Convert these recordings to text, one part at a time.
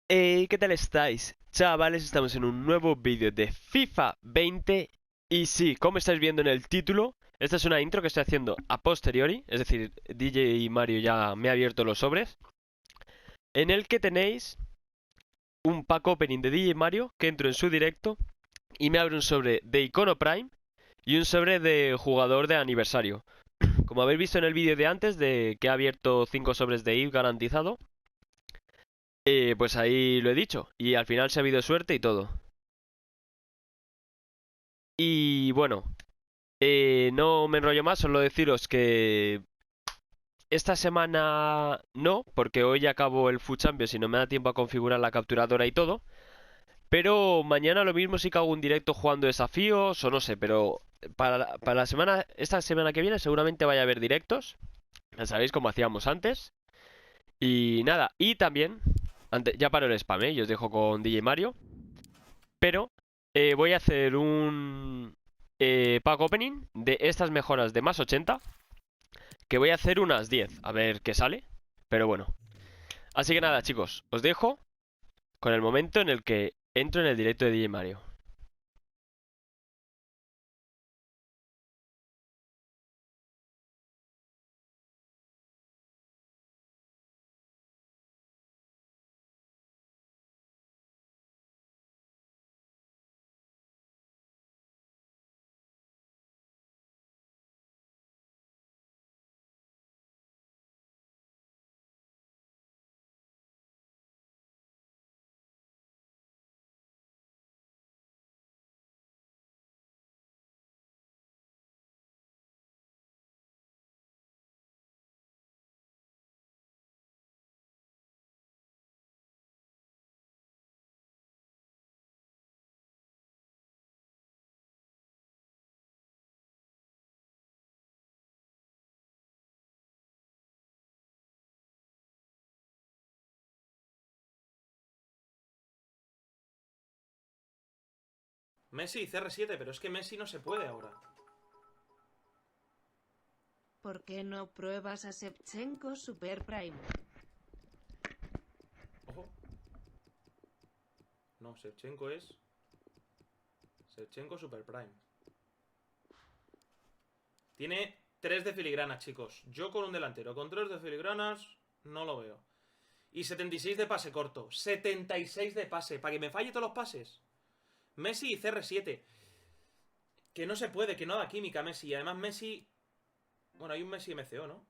¿Qué tal estáis? Chavales, estamos en un nuevo vídeo de FIFA 20 y sí, como estáis viendo en el título, esta es una intro que estoy haciendo a posteriori, es decir, DJ Mario ya me ha abierto los sobres, en el que tenéis un pack opening de DJ Mario que entro en su directo y me abre un sobre de Icono Prime y un sobre de jugador de aniversario. Como habéis visto en el vídeo de antes de que ha abierto 5 sobres de IV garantizado, pues ahí lo he dicho y al final se ha habido suerte y todo. Y bueno, no me enrollo más, solo deciros que esta semana no, porque hoy ya acabo el Food Champions y no me da tiempo a configurar la capturadora y todo. Pero mañana lo mismo sí que hago un directo jugando desafíos o no sé, pero para la semana, esta semana que viene seguramente vaya a haber directos, ya sabéis como hacíamos antes. Y nada, y también, ya paro el spam, y os dejo con DJ Mario, pero voy a hacer un pack opening de estas mejoras de más 80 que voy a hacer unas 10, a ver qué sale. Pero bueno. Así que nada, chicos, os dejo con el momento en el que entro en el directo de DJ Mario. Messi y CR7, pero es que Messi no se puede ahora. ¿Por qué no pruebas a Shevchenko Super Prime? Ojo. No, Shevchenko es... Shevchenko Super Prime. Tiene 3 de filigrana, chicos. Yo con un delantero con 3 de filigranas no lo veo. Y 76 de pase corto. 76 de pase. Para que me falle todos los pases. Messi y CR7. Que no se puede, que no da química Messi. Y además Messi... Bueno, hay un Messi MCO, ¿no?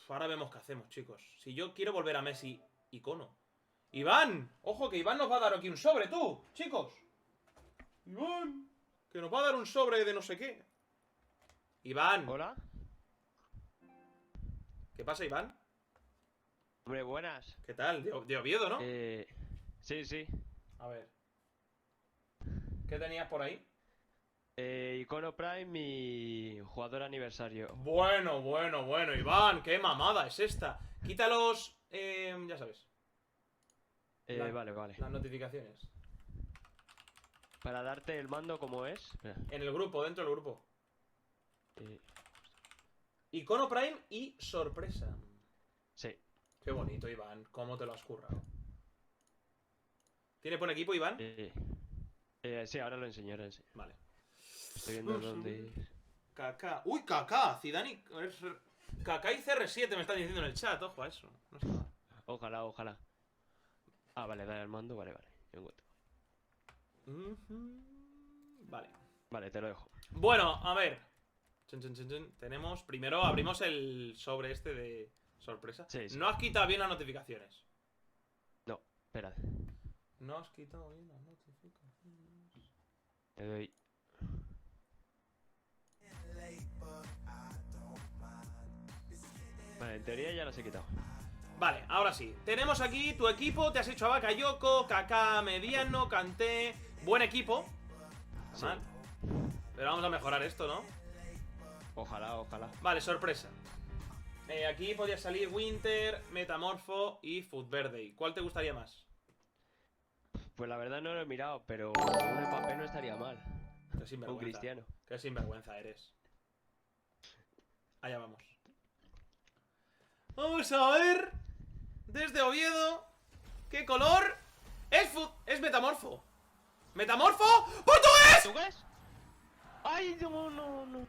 Ahora vemos qué hacemos, chicos. Si yo quiero volver a Messi, icono. ¡Iván! Ojo que Iván nos va a dar aquí un sobre, tú, chicos. Iván, que nos va a dar un sobre de no sé qué. Iván. Hola. ¿Qué pasa, Iván? Hombre, buenas. ¿Qué tal? De Oviedo, ¿no? Eh, sí, sí. A ver. ¿Qué tenías por ahí? Icono Prime y jugador aniversario. Bueno, bueno, bueno, Iván, qué mamada es esta. Quítalos, ya sabes, Vale, vale. las notificaciones. Para darte el mando como es. Espera. En el grupo, dentro del grupo. Eh, Icono Prime y sorpresa. sí. Qué bonito, Iván. ¿Cómo te lo has currado? ¿Tienes buen equipo, Iván? Sí, ahora lo enseño, ahora lo enseño. Vale. Estoy viendo dónde... Kaká. ¡Uy, Kaká! Zidane. Kaká y CR7 me están diciendo en el chat. Ojo a eso. No está mal. Ojalá, ojalá. Ah, vale, dale al mando, vale, vale. Yo encuentro. Vale. Vale, te lo dejo. Bueno, a ver. Tenemos. Primero abrimos el sobre este de sorpresa. Sí, sí. No has quitado bien las notificaciones. No, espera. No has quitado bien las notificaciones. Te doy... Vale, en teoría ya las he quitado. Vale, ahora sí. Tenemos aquí tu equipo. Te has hecho a Bakayoko, Kaká mediano, Kanté. Buen equipo. Está Sí. mal. Pero vamos a mejorar esto, ¿no? Ojalá, ojalá. Vale, sorpresa. Aquí podría salir Winter, Metamorfo y Food Verde. ¿Cuál te gustaría más? Pues la verdad no lo he mirado, pero un Mbappé no estaría mal. Qué Un sinvergüenza. Cristiano. Qué sinvergüenza eres. Allá vamos. Vamos a ver. Desde Oviedo. ¿Qué color? Es metamorfo. ¿Metamorfo? ¡Portugués! ¿Portugués? ¡Ay, no!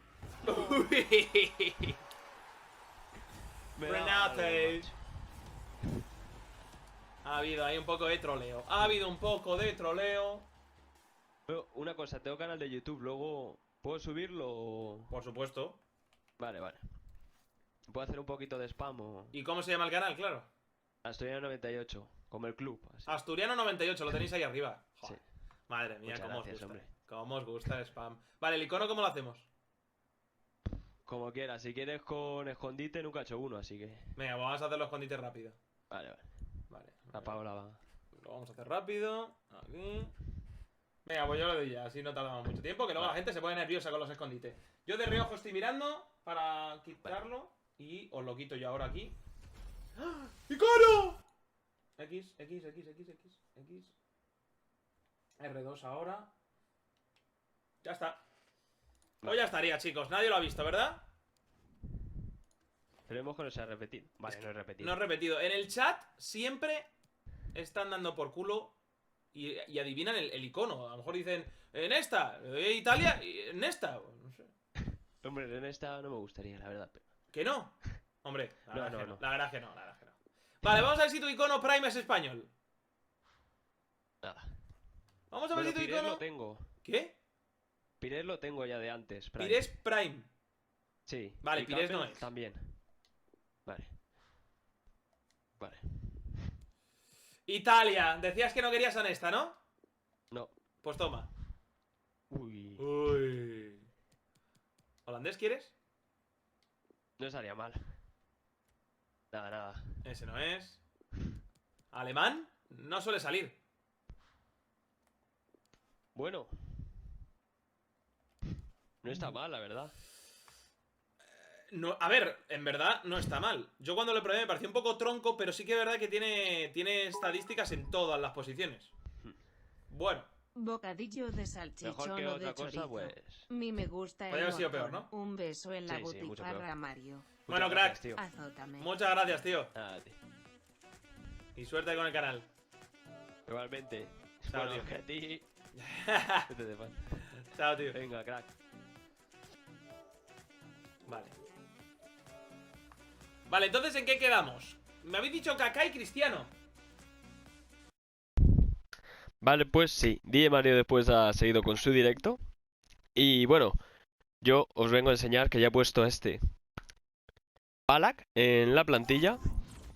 Me da Renate. algo, macho. Ha habido ahí un poco de troleo. Ha habido un poco de troleo. Pero una cosa, tengo canal de YouTube, luego ¿puedo subirlo? Por supuesto. Vale. ¿Puedo hacer un poquito de spam o...? ¿Y cómo se llama el canal? Claro. Asturiano 98, como el club, así. Asturiano 98, lo tenéis ahí arriba. Joder. Sí. Madre mía, Muchas cómo os gracias, gusta. hombre. Cómo os gusta el spam. Vale, el icono, ¿cómo lo hacemos? Como quieras, si quieres con escondite nunca he hecho uno, así que... Venga, vamos a hacer los escondites rápido. Vale. Vale. Apago la... Lo vamos a hacer rápido. Aquí. Venga, pues yo lo doy ya, así no tardamos mucho tiempo, que luego la gente se pone nerviosa con los escondites. Yo de reojo estoy mirando para quitarlo y os lo quito yo ahora aquí. ¡Ah! ¡Icono! X. R2 ahora. Ya está. Pues ya estaría, chicos. Nadie lo ha visto, ¿verdad? Esperemos que no sea repetido. Vale, no he repetido. No he repetido. En el chat siempre están dando por culo y adivinan el icono. A lo mejor dicen, en esta, Italia, y en esta. No sé. Hombre, en esta no me gustaría, la verdad. Pero... ¿Que no? Hombre, la No, verdad es que no. La verdad es que no. Vale, vamos a ver si tu icono Prime es español. Nada. Vamos a ver Bueno, si tu Pires icono... lo tengo. ¿Qué? Pires lo tengo ya de antes. Prime. Pires Prime. Sí. Vale, y Pires no Campbell es. También. Vale. Italia. Decías que no querías a esta, ¿no? No. Pues toma. Uy. Uy. ¿Holandés quieres? No estaría mal. Nada. Ese no es. ¿Alemán? No suele salir. Bueno. No está mal, la verdad. No, a ver, en verdad no está mal. Yo cuando lo probé me pareció un poco tronco, pero sí que es verdad que tiene estadísticas en todas las posiciones. Bueno, Bocadillo de Mejor salchichón que o otra de cosa, chorizo. pues... Mi me gusta Podría el haber sido peor, morcón. ¿no? Un beso en la Sí, mucho butifarra, peor. Mario. Bueno, Muchas crack. gracias, tío. Azótame. muchas gracias, tío. Nada, tío. Y suerte con el canal. Igualmente. Chao, Bueno, tío. que a ti... Vete de pan. Chao, tío. Venga, crack. Vale, entonces ¿en qué quedamos? Me habéis dicho Kaká y Cristiano. Vale, pues sí. DJ Mario después ha seguido con su directo. Y bueno, yo os vengo a enseñar que ya he puesto este Balak en la plantilla.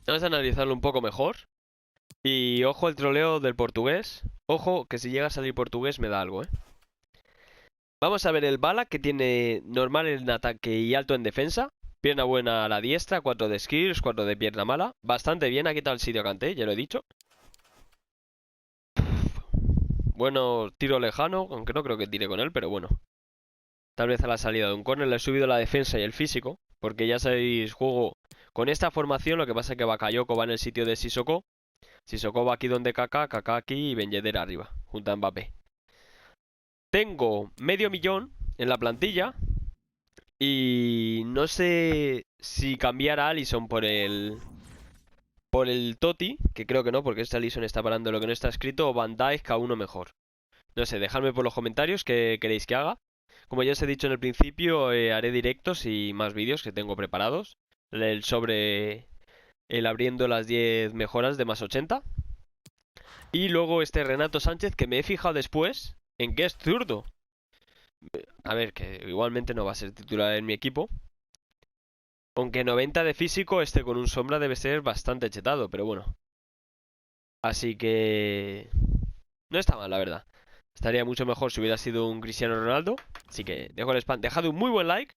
Vamos a analizarlo un poco mejor. Y ojo el troleo del portugués. Ojo que si llega a salir portugués me da algo, ¿eh? Vamos a ver el Balak que tiene normal en ataque y alto en defensa. Pierna buena a la diestra, 4 de skills, 4 de pierna mala. Bastante bien, ha quitado el sitio a Kanté, ya lo he dicho. Bueno, tiro lejano, aunque no creo que tire con él, pero bueno. Tal vez a la salida de un córner le he subido la defensa y el físico. Porque ya sabéis, juego con esta formación, lo que pasa es que Bakayoko va en el sitio de Sissoko. Sissoko va aquí donde Kaká, Kaká aquí y Ben Yedder arriba, junto a Mbappé. Tengo medio millón en la plantilla. Y no sé si cambiar a Alisson por el Totti, que creo que no, porque este Alisson está parando lo que no está escrito, o Van Dijk a uno mejor. No sé, dejadme por los comentarios qué queréis que haga. Como ya os he dicho en el principio, haré directos y más vídeos que tengo preparados. El sobre el abriendo las 10 mejoras de más 80. Y luego este Renato Sánchez, que me he fijado después en que es zurdo. A ver, que igualmente no va a ser titular en mi equipo. Aunque 90 de físico, este con un sombra debe ser bastante chetado, pero bueno. Así que... no está mal, la verdad. Estaría mucho mejor si hubiera sido un Cristiano Ronaldo. Así que dejo el spam. Dejad un muy buen like,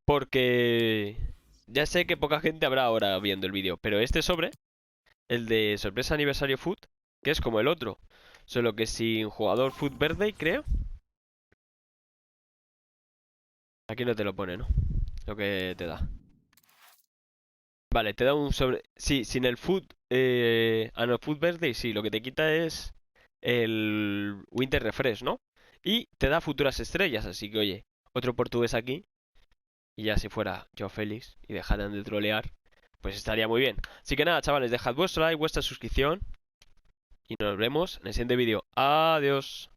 porque ya sé que poca gente habrá ahora viendo el vídeo. Pero este sobre, el de sorpresa aniversario foot, que es como el otro, solo que sin jugador foot verde, creo. Aquí no te lo pone, ¿no? Lo que te da. Vale, te da un sobre... Sí, sin el foot... no, foot verde y sí, lo que te quita es el Winter Refresh, ¿no? Y te da futuras estrellas, así que oye, otro portugués aquí. Y ya si fuera yo Félix y dejaran de trolear, pues estaría muy bien. Así que nada, chavales, dejad vuestro like, vuestra suscripción. Y nos vemos en el siguiente vídeo. Adiós.